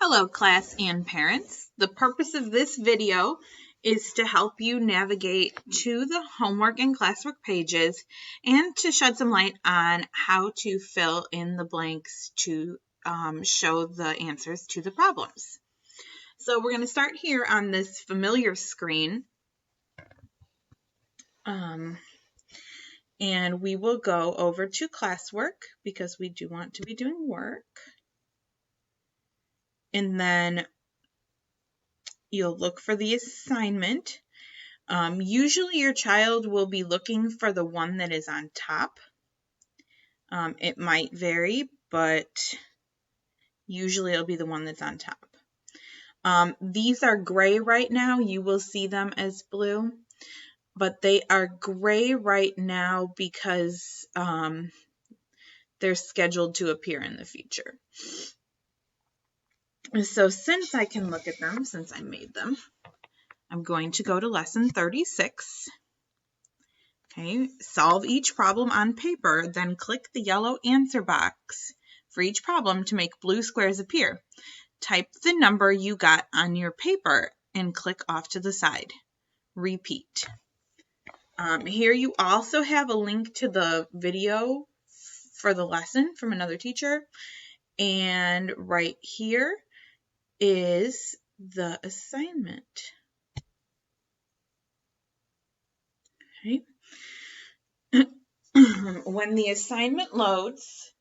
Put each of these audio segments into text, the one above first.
Hello class and parents. The purpose of this video is to help you navigate to the homework and classwork pages and to shed some light on how to fill in the blanks to show the answers to the problems. So we're going to start here on this familiar screen. And we will go over to classwork because we do want to be doing work. And then you'll look for the assignment. Usually your child will be looking for the one that is on top. It might vary, but usually it'll be the one that's on top. These are gray right now. You will see them as blue, but they are gray right now because they're scheduled to appear in the future. So since I can look at them, since I made them, I'm going to go to lesson 36. Okay, solve each problem on paper, then click the yellow answer box for each problem to make blue squares appear. Type the number you got on your paper and click off to the side. Repeat. Here you also have a link to the video for the lesson from another teacher. And right here is the assignment. Okay. When the assignment loads,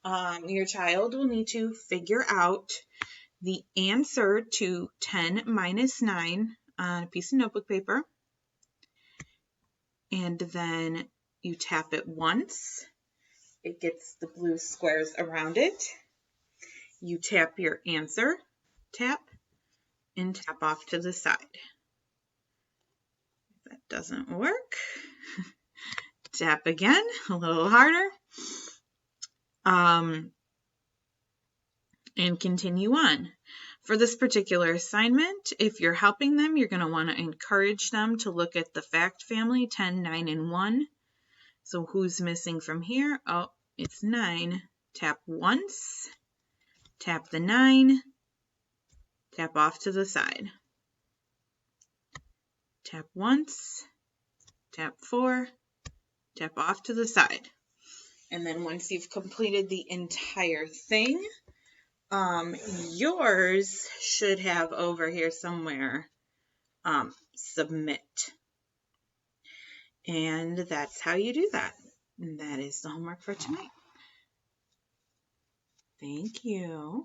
your child will need to figure out the answer to 10 minus 9 on a piece of notebook paper. And then you tap it once. It gets the blue squares around it. You tap your answer, tap, and tap off to the side. If that doesn't work, tap again, a little harder, and continue on. For this particular assignment, if you're helping them, you're going to want to encourage them to look at the fact family, 10, 9, and 1. So who's missing from here? Oh, it's 9. Tap once, tap the 9, tap off to the side. Tap once, tap 4, tap off to the side. And then once you've completed the entire thing, yours should have over here somewhere submit. And that's how you do that. And that is the homework for tonight. Thank you.